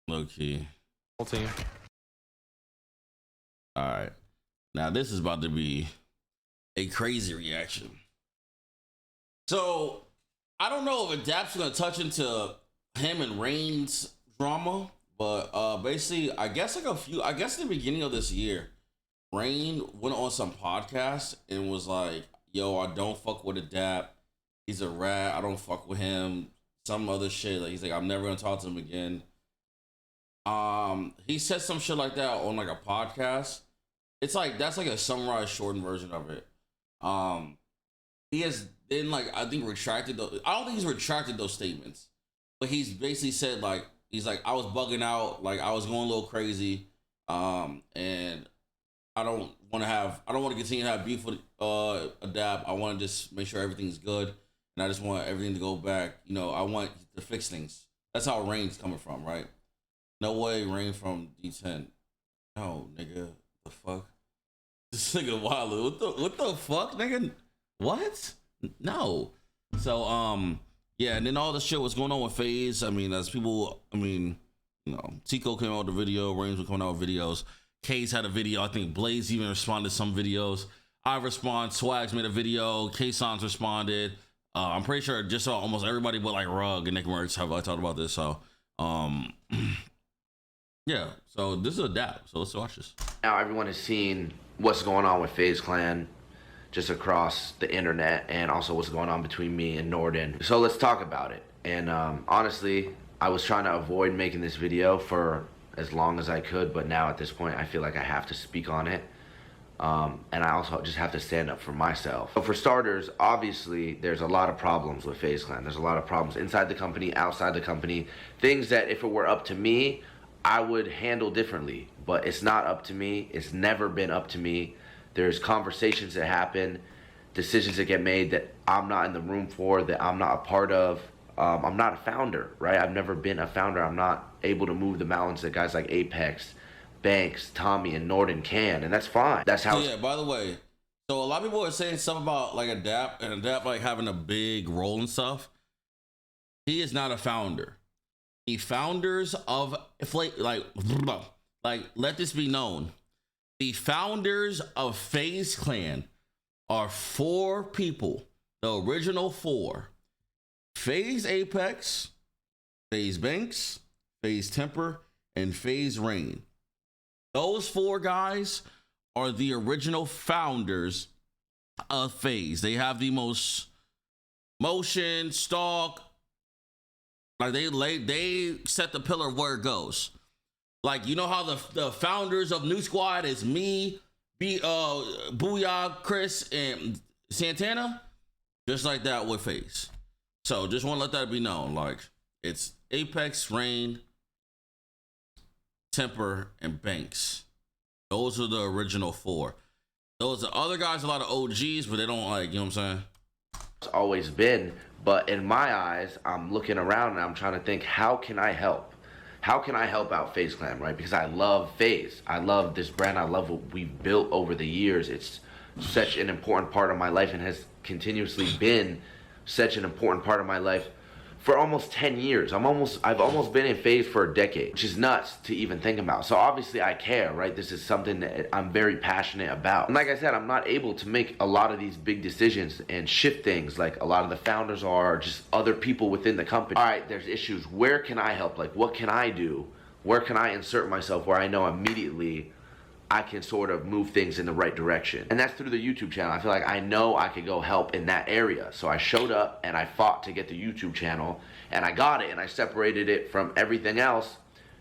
Low key. Whole team. All right. Now this is about to be a crazy reaction. So I don't know if Adapt's gonna touch into him and Rain's drama, but basically, I guess at the beginning of this year, Rain went on some podcast and was like, "Yo, I don't fuck with Adapt. He's a rat. I don't fuck with him." Some other shit. Like he's like, "I'm never gonna talk to him again." He said some shit like that on like a podcast. It's like that's like a summarized shortened version of it. He has then like I think retracted those. I don't think he's retracted those statements, but he's basically said like he's like I was bugging out, like I was going a little crazy, and I don't want to continue to have beef with Adapt. I want to just make sure everything's good, and I just want everything to go back. You know, I want to fix things. That's how Rain's coming from, right? No way, Rain from D10. No, nigga, the fuck. This nigga wild. What the fuck, nigga? What? No. So yeah, and then all the shit was going on with FaZe. I mean, as people, I mean, you know, Tico came out with the video, Reigns was coming out with videos. Case had a video. I think Blaze even responded to some videos. I respond. Swags made a video. K-Sans responded. I'm pretty sure just almost everybody but like Rug and Nick Merckx have talked about this. So yeah. So this is Adapt. So let's watch this. Now everyone has seen what's going on with FaZe Clan just across the internet, and also what's going on between me and Norden. So let's talk about it. And honestly, I was trying to avoid making this video for as long as I could, but now at this point I feel like I have to speak on it. And I also just have to stand up for myself. So for starters, obviously there's a lot of problems with FaZe Clan. There's a lot of problems inside the company, outside the company, things that if it were up to me, I would handle differently, but it's not up to me. It's never been up to me. There's conversations that happen, decisions that get made that I'm not in the room for, that I'm not a part of. I'm not a founder, right? I've never been a founder. I'm not able to move the mountains that guys like Apex, Banks, Tommy, and Norden can, and that's fine. That's how. So yeah, by the way, so a lot of people are saying stuff about like Adapt and Adapt like having a big role and stuff. He is not a founder. The founders of like let this be known. The founders of FaZe Clan are 4 people. The original 4. FaZe Apex, FaZe Banks, FaZe Temper, and FaZe Rain. Those 4 guys are the original founders of FaZe. They have the most motion, stalk. Like they set the pillar of where it goes. Like, you know how the founders of New Squad is me, Booyah, Chris, and Santana? Just like that with FaZe. So just want to let that be known. Like, it's Apex, Rain, Temper, and Banks. Those are the original 4. Those are other guys, a lot of OGs, but they don't like, you know what I'm saying? It's always been, but in my eyes, I'm looking around and I'm trying to think, how can I help? How can I help out FaZe Clan, right? Because I love FaZe. I love this brand. I love what we've built over the years. It's such an important part of my life and has continuously been such an important part of my life for almost 10 years. I've almost been in FaZe for a decade, which is nuts to even think about. So obviously I care, right? This is something that I'm very passionate about. And like I said, I'm not able to make a lot of these big decisions and shift things like a lot of the founders are, just other people within the company. All right, there's issues. Where can I help? Like, what can I do? Where can I insert myself where I know immediately I can sort of move things in the right direction? And that's through the YouTube channel. I feel like I know I could go help in that area. So I showed up and I fought to get the YouTube channel, and I got it, and I separated it from everything else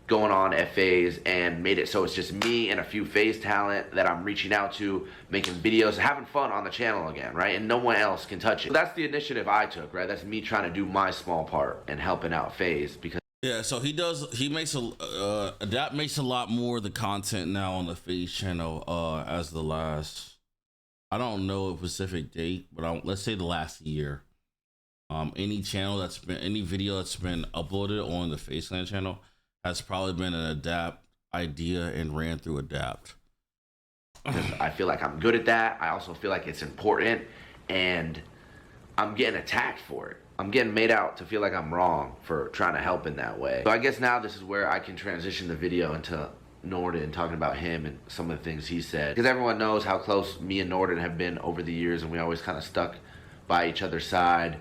going on at FaZe and made it so it's just me and a few FaZe talent that I'm reaching out to, making videos, having fun on the channel again, right? And no one else can touch it. So that's the initiative I took, right? That's me trying to do my small part and helping out FaZe, because yeah, so he makes Adapt makes a lot more of the content now on the FaZe channel as the last, I don't know a specific date, but let's say the last year. Any video that's been uploaded on the FaZe Clan channel has probably been an Adapt idea and ran through Adapt. I feel like I'm good at that. I also feel like it's important, and I'm getting attacked for it. I'm getting made out to feel like I'm wrong for trying to help in that way. So I guess now this is where I can transition the video into Norden, talking about him and some of the things he said. Because everyone knows how close me and Norden have been over the years, and we always kind of stuck by each other's side.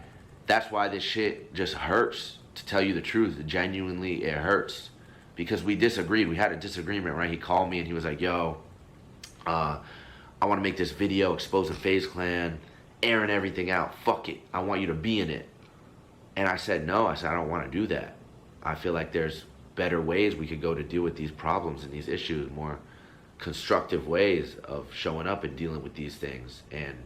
That's why this shit just hurts, to tell you the truth. Genuinely, it hurts. Because we disagreed. We had a disagreement, right? He called me and he was like, yo, I want to make this video exposing FaZe Clan, airing everything out. Fuck it. I want you to be in it. And I said, no. I said, I don't want to do that. I feel like there's better ways we could go to deal with these problems and these issues, more constructive ways of showing up and dealing with these things. And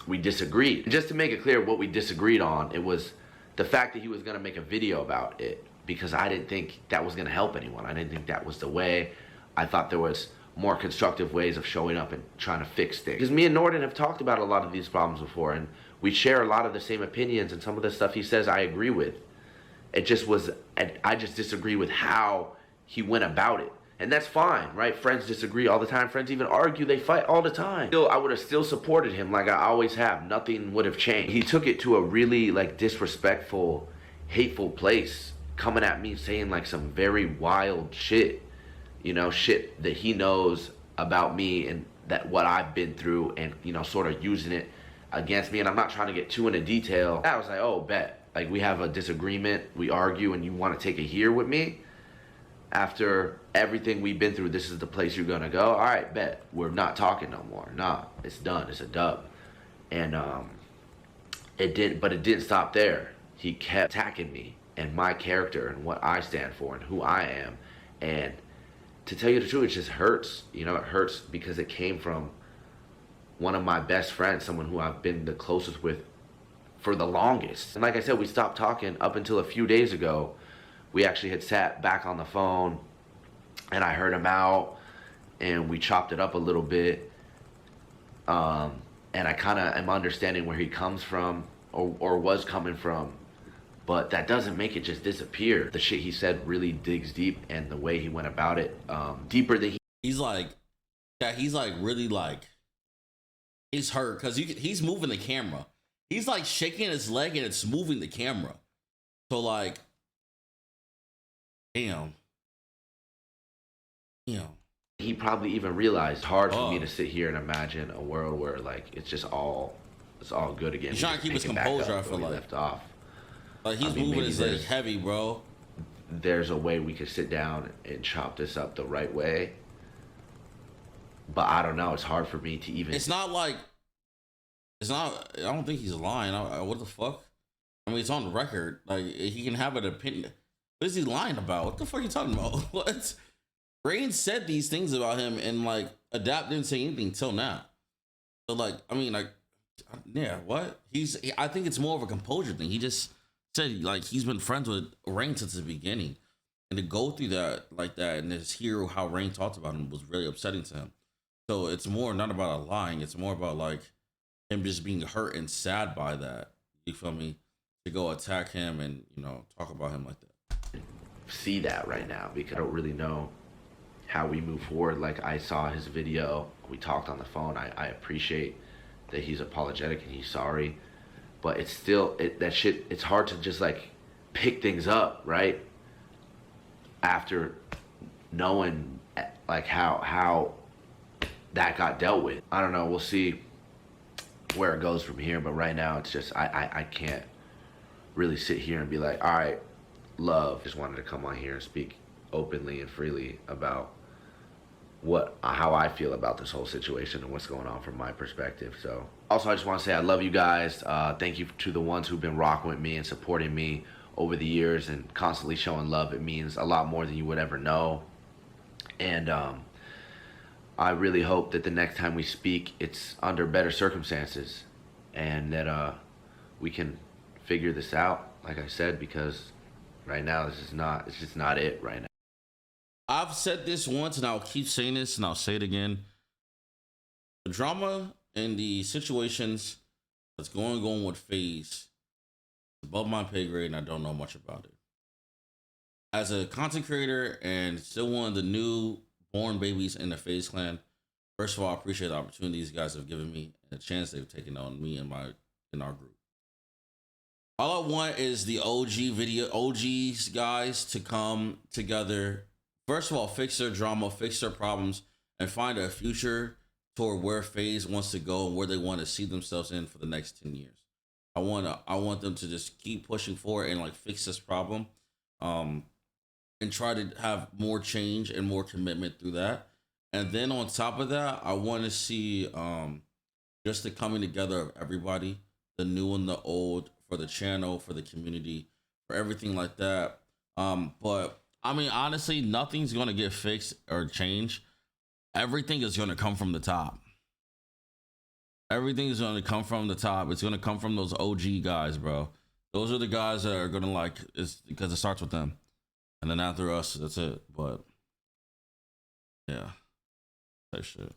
we disagreed. Just to make it clear what we disagreed on, it was the fact that he was going to make a video about it, because I didn't think that was going to help anyone. I didn't think that was the way. I thought there was more constructive ways of showing up and trying to fix things. Because me and Norden have talked about a lot of these problems before, and we share a lot of the same opinions, and some of the stuff he says I agree with. It just was, I just disagree with how he went about it. And that's fine, right? Friends disagree all the time. Friends even argue, they fight all the time. Still, I would have still supported him like I always have. Nothing would have changed. He took it to a really like disrespectful, hateful place, coming at me saying like some very wild shit, you know, shit that he knows about me and that what I've been through, and, you know, sort of using it against me. And I'm not trying to get too into detail. I was like, oh, bet. Like, we have a disagreement, we argue, and you want to take it here with me? After everything we've been through, this is the place you're gonna go? All right, bet. We're not talking no more. Nah, it's done. It's a dub. And it didn't stop there. He kept attacking me and my character and what I stand for and who I am. And to tell you the truth, it just hurts. You know, it hurts because it came from one of my best friends, someone who I've been the closest with for the longest. And like I said, we stopped talking up until a few days ago. We actually had sat back on the phone and I heard him out and we chopped it up a little bit. And I kind of am understanding where he comes from or was coming from, but that doesn't make it just disappear. The shit he said really digs deep, and the way he went about it, deeper than he's like, yeah, he's like really like, he's hurt because he's moving the camera. He's like shaking his leg and it's moving the camera. So like, damn. He probably even realized it's hard for me to sit here and imagine a world where like it's all good again. He's trying to keep his composure. I feel like left off. Like he's moving his leg heavy, bro. There's a way we could sit down and chop this up the right way. But I don't know. It's hard for me to even. It's not like. It's not. I don't think he's lying. What the fuck? I mean, it's on the record. Like he can have an opinion. What is he lying about? What the fuck are you talking about? What? Rain said these things about him, and like Adapt didn't say anything till now. So like, I mean, like, yeah, what? I think it's more of a composure thing. He just said like he's been friends with Rain since the beginning, and to go through that like that, and just hear how Rain talked about him was really upsetting to him. So it's more not about a lying. It's more about like him just being hurt and sad by that. You feel me? To go attack him and, you know, talk about him like that. See that right now because I don't really know how we move forward. Like I saw his video, we talked on the phone. I appreciate that he's apologetic and he's sorry, but it's still that shit. It's hard to just like pick things up right after knowing like how that got dealt with. I don't know. We'll see where it goes from here, but right now it's just I can't really sit here and be like, all right, love. Just wanted to come on here and speak openly and freely about how I feel about this whole situation and what's going on from my perspective. So also I just want to say I love you guys. Thank you to the ones who've been rocking with me and supporting me over the years and constantly showing love. It means a lot more than you would ever know. And I really hope that the next time we speak, it's under better circumstances and that we can figure this out, like I said, because right now it's just not it right now. I've said this once and I'll keep saying this and I'll say it again. The drama and the situations that's going on with FaZe is above my pay grade and I don't know much about it. As a content creator and still one of the new born babies in the FaZe clan, first of all, I appreciate the opportunity these guys have given me and the chance they've taken on me and in our group. All I want is the OGs guys to come together. First of all, fix their drama, fix their problems, and find a future toward where FaZe wants to go and where they want to see themselves in for the next 10 years. I want them to just keep pushing forward and like fix this problem, um, and try to have more change and more commitment through that. And then on top of that, I want to see just the coming together of everybody, the new and the old, for the channel, for the community, for everything like that. But I mean, honestly, nothing's gonna get fixed or changed. Everything is gonna come from the top. Everything is gonna come from the top. It's gonna come from those OG guys, bro. Those are the guys that are gonna like, it's because it starts with them, and then after us, that's it. But yeah, that shit.